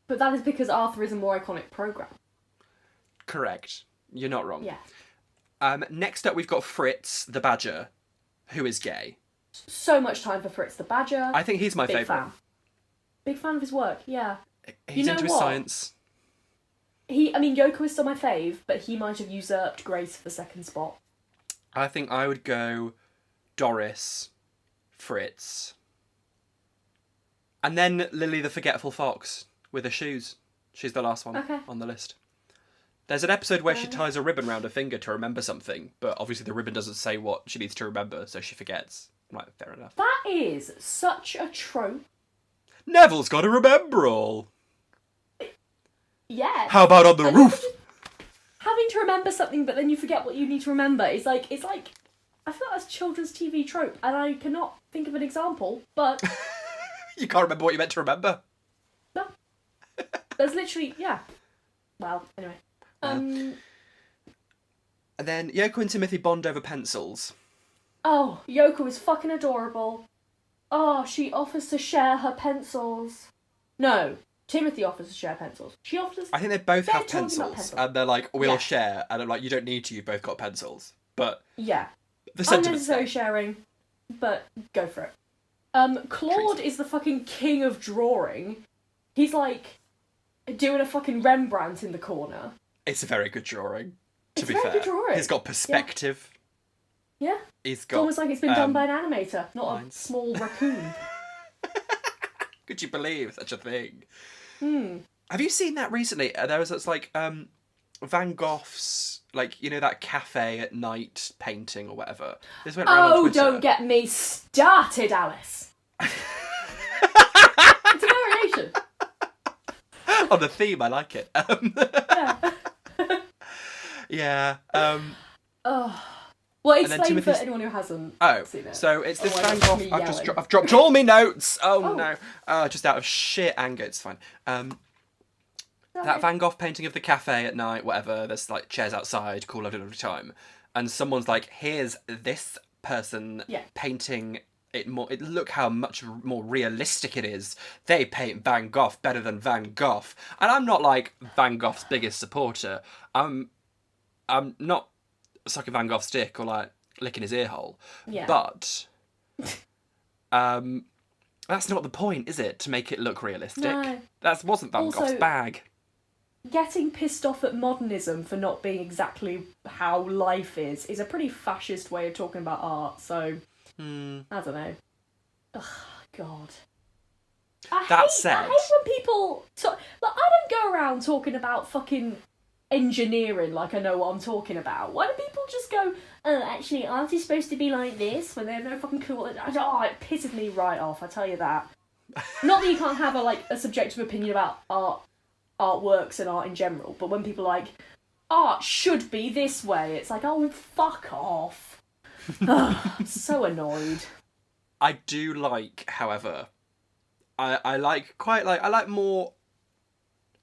But that is because Arthur is a more iconic programme. Correct. You're not wrong. Yeah. Next up, we've got Fritz the Badger, who is gay. So much time for Fritz the Badger. I think he's my Big favourite. fan. Big fan of his work, yeah. He's know into his what? science. Yoko is still my fave, but he might have usurped Grace for the second spot. I think I would go Doris, Fritz, and then Lily the Forgetful Fox with her shoes. She's the last one on the list. There's an episode where she ties a ribbon around her finger to remember something, but obviously the ribbon doesn't say what she needs to remember, so she forgets. Right, fair enough. That is such a trope. Neville's got to remember all. Yeah. How about on the roof? Having to remember something, but then you forget what you need to remember is like, I feel like that's children's TV trope, and I cannot think of an example, but... You can't remember what you meant to remember? No. There's literally, yeah. Well, anyway. And then Yoko and Timothy bond over pencils. Oh, Yoko is fucking adorable. Oh, she offers to share her pencils. No, Timothy offers to share pencils. She offers... I think they both They're have talking about pencils, pencils. and they're like, we'll Yeah. share, and I'm like, you don't need to, you've both got pencils. But Yeah. the sentiment's Unnecessary there. sharing, but go for it. Claude Tracy. is the fucking king of drawing. He's like doing a fucking Rembrandt in the corner. It's a very good drawing, to It's be very fair. good drawing. He's got perspective. Yeah. He's It's got... almost like it's been done by an animator, not lines. a small raccoon. Could you believe such a thing? Hmm. Have you seen that recently? There was this, like, Van Gogh's, like, you know, that cafe at night painting or whatever. This went around on Oh, Twitter. don't get me started, Alice. It's a variation. On the theme, I like it. Yeah. Yeah. Oh. Well, And then explain for Timothy's- anyone who hasn't Oh, seen it. so it's this Oh, Van that's Gogh. me I've yelling. dropped all my notes. Oh, Oh. no. Just out of sheer anger, it's fine. That Van Gogh painting of the cafe at night, whatever. There's like chairs outside, cool, lovely, lovely time, and someone's like, "Here's this person painting it more. Look how much more realistic it is. They paint Van Gogh better than Van Gogh." And I'm not like Van Gogh's biggest supporter. I'm not sucking Van Gogh's dick or like licking his ear hole. Yeah. But that's not the point, is it? To make it look realistic. No. That wasn't Van Also- Gogh's bag. getting pissed off at modernism for not being exactly how life is a pretty fascist way of talking about art, so I don't know. Ugh, God. I hate when people I don't go around talking about fucking engineering like I know what I'm talking about. Why do people just go, oh, actually, art is supposed to be like this, when they have no fucking clue what... Oh, it pisses me right off, I tell you that. Not that you can't have a subjective opinion about artworks and art in general, but when people are like, art should be this way, it's like, oh, fuck off. I'm so annoyed. I do like, however, I like more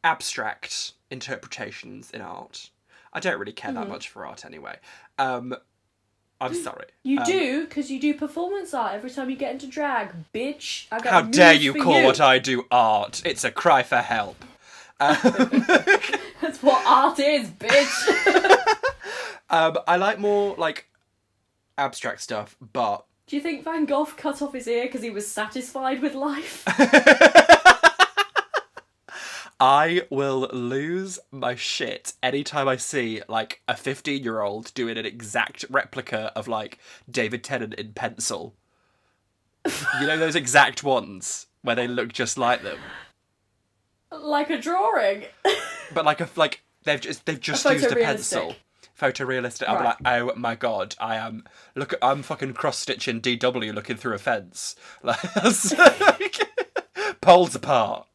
abstract interpretations in art. I don't really care that much for art anyway. I'm sorry. You do, because you do performance art every time you get into drag, bitch. How dare you call what I do art? It's a cry for help. That's what art is, bitch. I like more, like, abstract stuff, but... Do you think Van Gogh cut off his ear because he was satisfied with life? I will lose my shit anytime I see, like, a 15-year-old doing an exact replica of, like, David Tennant in pencil. You know those exact ones where they look just like them? Like a drawing? But they've just used a pencil. Photorealistic. I'm like, oh my god, I'm fucking cross-stitching DW looking through a fence. Like, poles apart.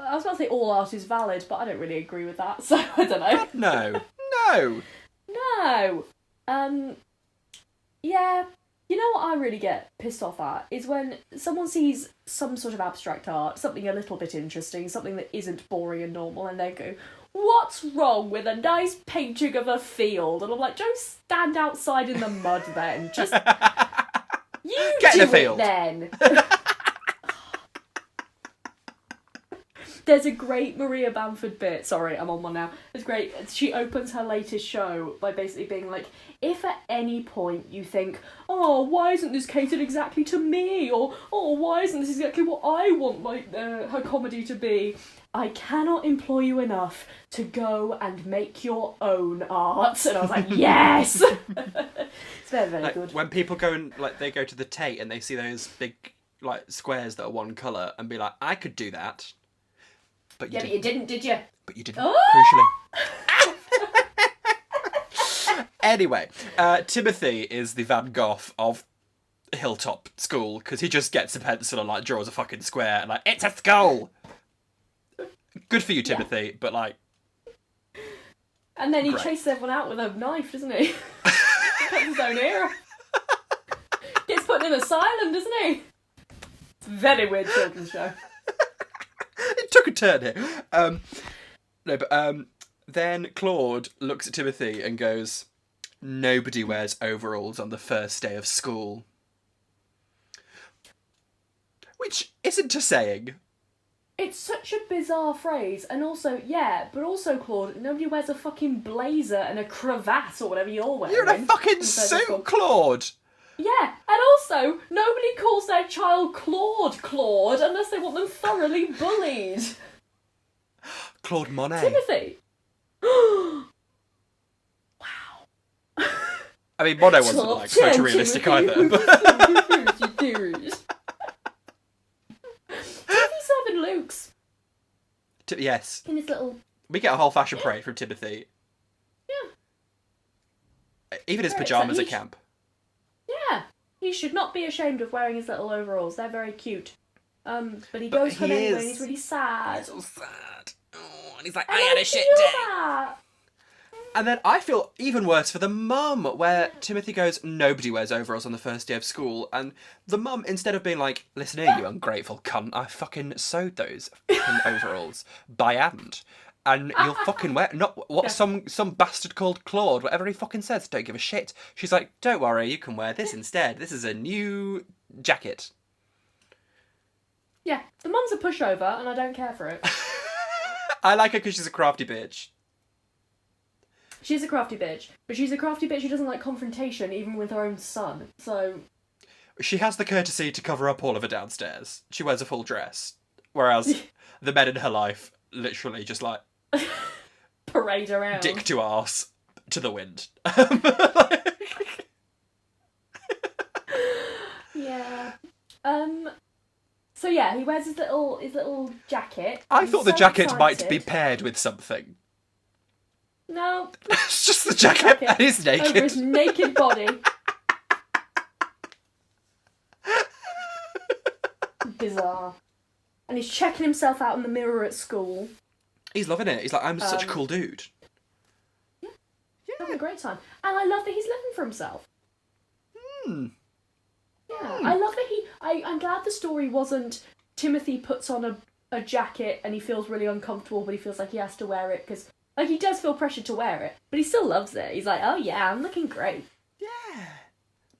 I was about to say all art is valid, but I don't really agree with that, so I don't know. No. Yeah. You know what I really get pissed off at is when someone sees some sort of abstract art, something a little bit interesting, something that isn't boring and normal, and they go, what's wrong with a nice painting of a field? And I'm like, don't stand outside in the mud then. Just you get do in the field it then. There's a great Maria Bamford bit. Sorry, I'm on one now. It's great. She opens her latest show by basically being like, if at any point you think, oh, why isn't this catered exactly to me? Or, oh, why isn't this exactly what I want her comedy to be? I cannot employ you enough to go and make your own art. And I was like, yes! It's very, very good. When people go and, like, they go to the Tate and they see those big, like, squares that are one colour and be like, I could do that. But but you didn't, did you? But you didn't, crucially. Anyway, Timothy is the Van Gogh of Hilltop School, because he just gets a pencil and, like, draws a fucking square and, like, it's a skull! Good for you, Timothy, but, like... And then he chases everyone out with a knife, doesn't he? Cuts his own ear off. Gets put in an asylum, doesn't he? It's a very weird children's show. It took a turn here. Then Claude looks at Timothy and goes, nobody wears overalls on the first day of school. Which isn't a saying. It's such a bizarre phrase, and also, but also, Claude, nobody wears a fucking blazer and a cravat or whatever you're wearing. You're in a fucking suit, Claude! Yeah, and also, nobody calls their child Claude unless they want them thoroughly bullied. Claude Monet. Timothy. Wow. I mean, Monet wasn't, like, photorealistic either. But... Timothy's serving Luke's. Yes. In his little... We get a whole fashion parade from Timothy. Yeah. Even his pyjamas at camp. Yeah. He should not be ashamed of wearing his little overalls. They're very cute. But he goes home anyway and he's really sad. He's so sad. Oh, and he's like, I had a shit day. That. And then I feel even worse for the mum, where Timothy goes, nobody wears overalls on the first day of school. And the mum, instead of being like, listen here, you ungrateful cunt, I fucking sewed those fucking overalls by hand. And you'll fucking wear... Some bastard called Claude, whatever he fucking says, don't give a shit. She's like, don't worry, you can wear this instead. This is a new jacket. Yeah, the mum's a pushover, and I don't care for it. I like her because she's a crafty bitch. She's a crafty bitch, but she's a crafty bitch who doesn't like confrontation, even with her own son, so... She has the courtesy to cover up all of her downstairs. She wears a full dress. Whereas the men in her life literally just like parade around. Dick to arse to the wind. Yeah. So yeah, he wears his little jacket. I He's thought the so jacket might excited. be paired with something. No. It's just the jacket and he's naked. Over his naked body. Bizarre. And he's checking himself out in the mirror at school. He's loving it. He's like, I'm such a cool dude. Yeah. Having a great time. And I love that he's living for himself. Yeah. I love that I'm glad the story wasn't Timothy puts on a jacket and he feels really uncomfortable, but he feels like he has to wear it because, like, he does feel pressured to wear it, but he still loves it. He's like, oh yeah, I'm looking great. Yeah.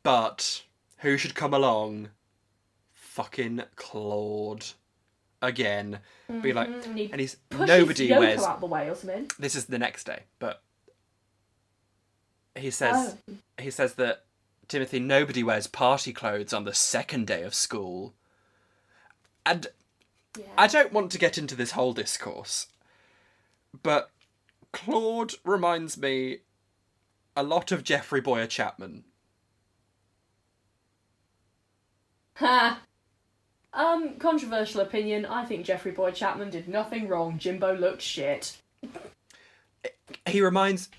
But who should come along? Fucking Claude. Again. Be like, and he's nobody Yoko wears out the way or something. This is the next day, but he says that Timothy, nobody wears party clothes on the second day of school. And I don't want to get into this whole discourse, but Claude reminds me a lot of Jeffrey Boyer Chapman. Ha! Controversial opinion. I think Jeffrey Boyd Chapman did nothing wrong. Jimbo looked shit. Claude reminds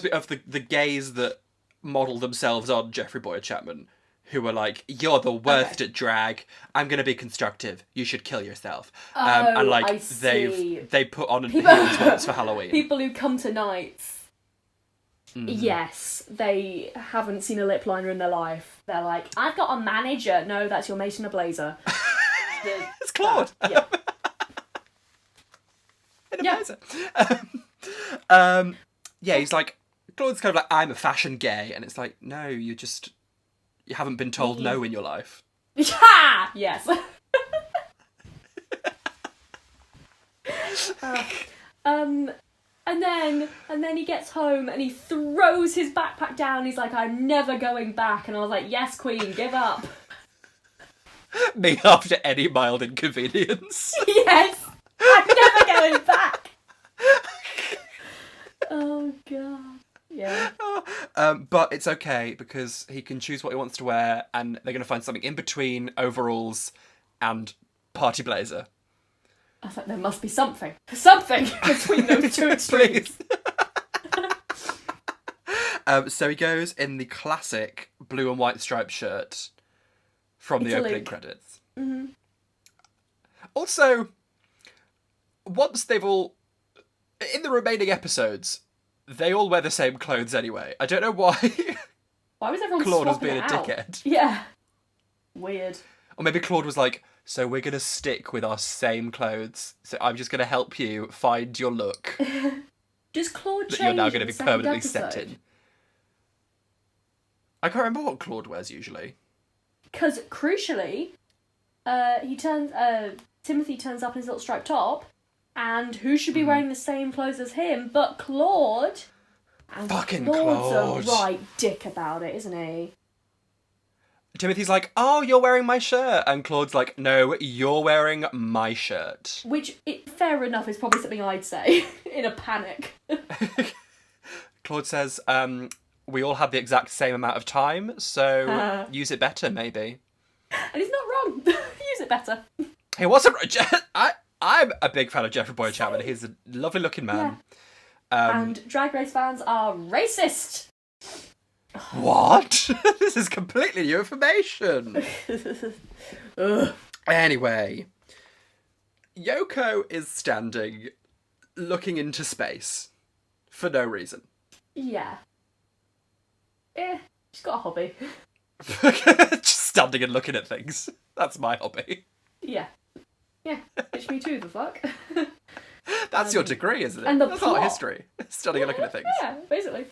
me of the gays that model themselves on Jeffrey Boyer Chapman, who were like, you're the worst at drag, I'm going to be constructive, you should kill yourself. And like, I see. they put on heels once for Halloween. People who come to nights, yes, they haven't seen a lip liner in their life. They're like, I've got a manager. No, that's your mate in a blazer. It's Claude. Yeah. In a blazer. Yeah, he's like, Claude's kind of like, I'm a fashion gay, and it's like, no, you haven't been told no in your life. Yeah! Yes. And then he gets home and he throws his backpack down. He's like, I'm never going back. And I was like, yes, Queen, give up. Me after any mild inconvenience. Yes, I'm never going back. Oh, God. Yeah. But it's okay because he can choose what he wants to wear, and they're going to find something in between overalls and party blazer. I thought there must be something between those two extremes. So he goes in the classic blue and white striped shirt from the opening credits. Mm-hmm. Also, once they've all... In the remaining episodes, they all wear the same clothes anyway. I don't know why. Why was everyone Claude was swapping being a it out? dickhead. Yeah. Weird. Or maybe Claude was like, so we're going to stick with our same clothes. So I'm just going to help you find your look. Does Claude change that you're now going to be in the second permanently episode? set in. I can't remember what Claude wears usually. Because, crucially, Timothy turns up in his little striped top, and who should be wearing the same clothes as him but Claude? And Fucking Claude's Claude. a right dick about it, isn't he? Timothy's like, oh, you're wearing my shirt. And Claude's like, no, you're wearing my shirt. Which, fair enough, is probably something I'd say in a panic. Claude says, we all have the exact same amount of time, so use it better, maybe. And he's not wrong. Use it better. He wasn't right. I'm a big fan of Jeffrey Boyer Chapman. He's a lovely looking man. Yeah. And Drag Race fans are racist. What? This is completely new information. Anyway, Yoko is standing, looking into space for no reason. Yeah. She's got a hobby. Just standing and looking at things. That's my hobby. Yeah. Yeah. Bitch, me too, the fuck. That's your degree, isn't it? And That's art history. Standing and looking at things. Yeah, basically.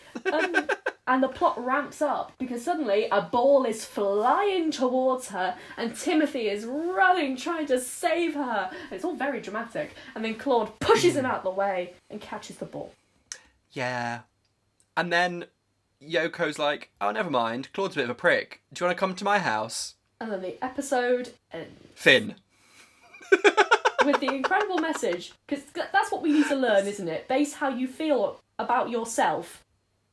And the plot ramps up because suddenly a ball is flying towards her and Timothy is running, trying to save her. And it's all very dramatic. And then Claude pushes him out the way and catches the ball. Yeah. And then Yoko's like, oh, never mind. Claude's a bit of a prick. Do you want to come to my house? And then the episode ends. Finn. with the incredible message, because that's what we need to learn, isn't it? Base how you feel about yourself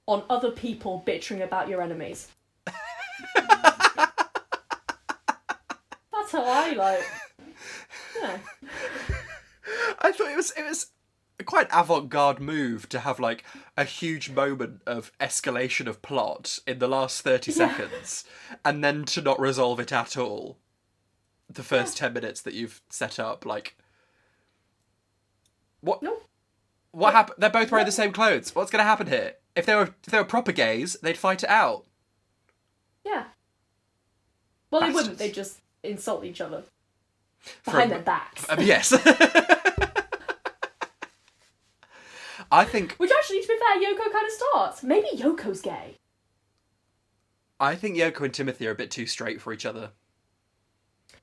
on other people bickering about your enemies. That's how I like. Yeah. I thought it was quite an avant-garde move to have like a huge moment of escalation of plot in the last 30 seconds and then to not resolve it at all. The first 10 minutes that you've set up, like... What? No. What happened? They're both wearing the same clothes. What's going to happen here? If they were proper gays, they'd fight it out. Yeah. Well, they Bastards. wouldn't. They'd just insult each other. Behind their backs. Yes. I think... Which actually, to be fair, Yoko kind of starts. Maybe Yoko's gay. I think Yoko and Timothy are a bit too straight for each other.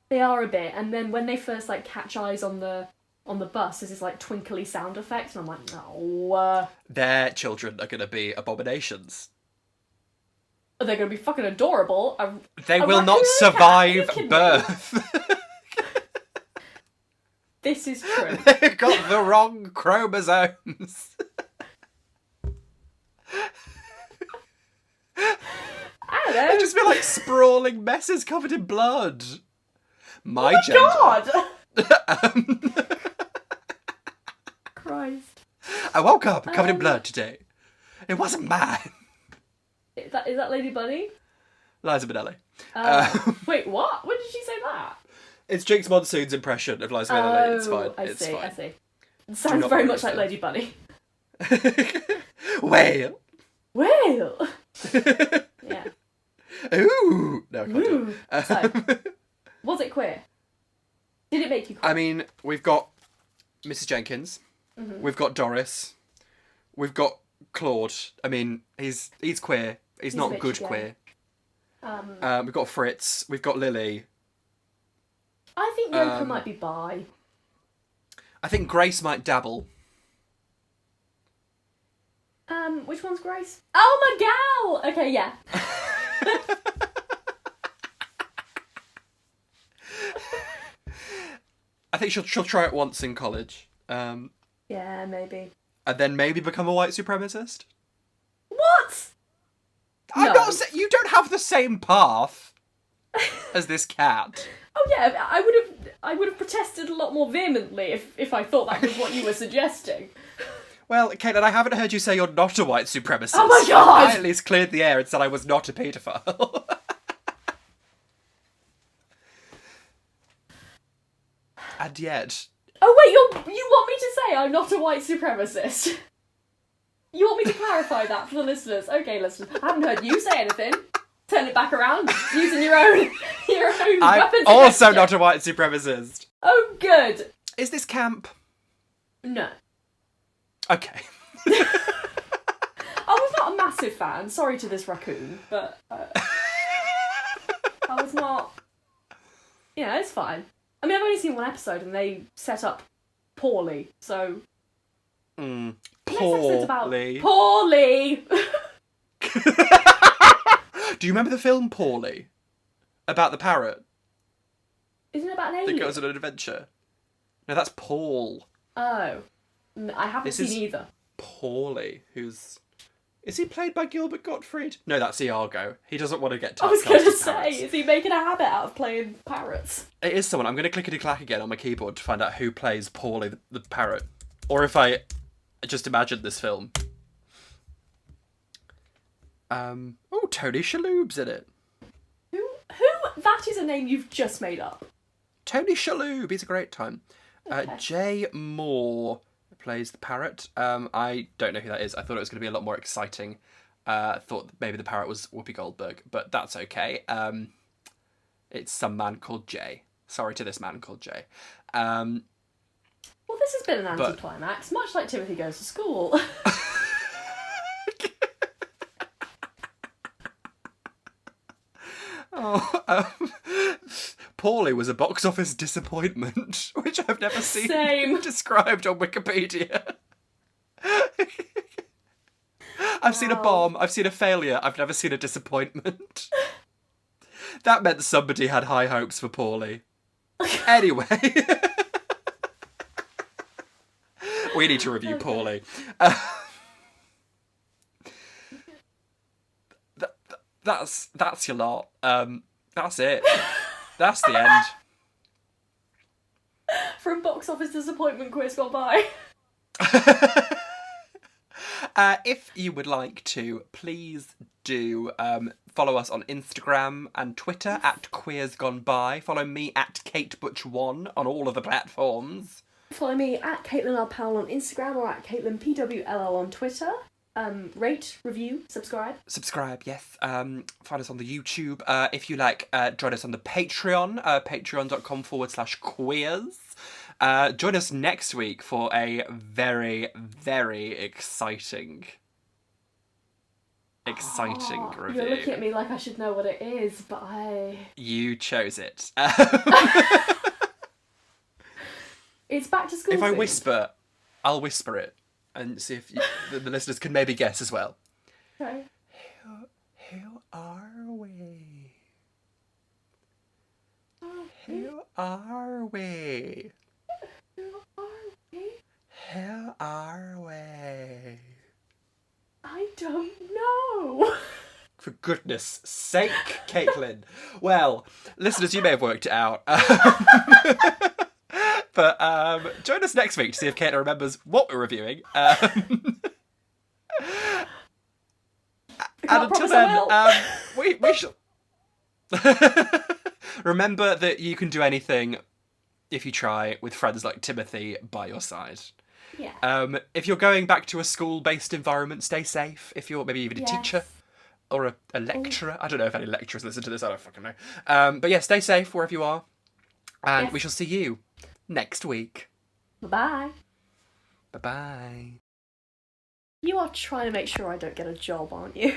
They are a bit, and then when they first like catch eyes on the bus, there's this like twinkly sound effect, and I'm like, no. Their children are going to be abominations. They're going to be fucking adorable. They will not survive birth. This is true. They've got the wrong chromosomes. I don't know. They'd just be like sprawling messes covered in blood. My gender. God! Christ. I woke up covered in blood today. It wasn't mine. Is that Lady Bunny? Liza Minnelli. Wait, what? When did she say that? It's Jinx Monsoon's impression of Liza Minnelli. It's fine. I It's see. fine. I see. It sounds very much like Lady Bunny. Whale. Whale. Yeah. Ooh. No, I can't do it. So, was it queer? Did it make you queer? I mean, we've got Mrs. Jenkins. Mm-hmm. We've got Doris. We've got Claude. I mean, he's queer. He's not good queer. We've got Fritz. We've got Lily. I think Yoko might be bi. I think Grace might dabble. Which one's Grace? Oh, my gal! Okay, yeah. I think she'll try it once in college. Yeah, maybe. And then maybe become a white supremacist. What? I'm not saying you don't have the same path as this cat. Oh yeah, I would have protested a lot more vehemently if I thought that was what you were suggesting. Well, Caitlin, I haven't heard you say you're not a white supremacist. Oh my God! I at least cleared the air and said I was not a paedophile. And yet... Oh wait, you want me to say I'm not a white supremacist? You want me to clarify that for the listeners? Okay, listeners, I haven't heard you say anything. Turn it back around, using your own I'm weapons. also not a white supremacist. Oh, good. Is this camp? No. Okay. I was not a massive fan. Sorry to this raccoon, but I was not. Yeah, it's fine. I mean, I've only seen one episode, and they set up poorly. So. Poorly. Next episode's about poorly. Do you remember the film Poorly? About the parrot? Isn't it about an That alien? goes on an adventure. No, that's Paul. Oh. I haven't seen either. Poorly, who's... Is he played by Gilbert Gottfried? No, that's Iago. He doesn't want to get I typecast was going to as say, parrots. is he making a habit out of playing parrots? It is someone. I'm going to clickety-clack again on my keyboard to find out who plays Paulie the parrot. Or if I just imagined this film. Oh, Tony Shalhoub's in it. Who? That is a name you've just made up. Tony Shalhoub, he's a great time. Okay. Jay Moore plays the parrot. I don't know who that is. I thought it was going to be a lot more exciting. Thought maybe the parrot was Whoopi Goldberg, but that's okay. It's some man called Jay. Sorry to this man called Jay. Well, this has been an anticlimax, much like Timothy Goes to School. Paulie was a box office disappointment, which I've never seen Same. described on Wikipedia. I've seen a bomb, I've seen a failure, I've never seen a disappointment. That meant somebody had high hopes for Paulie. Anyway. We need to review poorly. That's your lot. That's it. That's the end. From box office disappointment quiz gone by. If you would like to, please do follow us on Instagram and Twitter at Queers Gone By. Follow me at Kate Butch 1 on all of the platforms. Follow me at Caitlin Powell on Instagram or at Caitlin PWLL on Twitter. Rate, review, subscribe. Subscribe, yes. Find us on the YouTube. If you like, join us on the Patreon, patreon.com/queers. Join us next week for a very, very exciting review. You're looking at me like I should know what it is, but You chose it. It's back to school. If I whisper, I'll whisper it and see if the listeners can maybe guess as well. Okay. Who are we? Who are we? Who are we? Who are we? I don't know. For goodness sake, Caitlin. Well, listeners, you may have worked it out. But join us next week to see if Caitlin remembers what we're reviewing. And until then, we shall... Remember that you can do anything if you try with friends like Timothy by your side. Yeah. If you're going back to a school-based environment, stay safe. If you're maybe even a teacher or a lecturer. I don't know if any lecturers listen to this. I don't fucking know. But yeah, stay safe wherever you are. And we shall see you next week. Bye-bye. Bye-bye. You are trying to make sure I don't get a job, aren't you?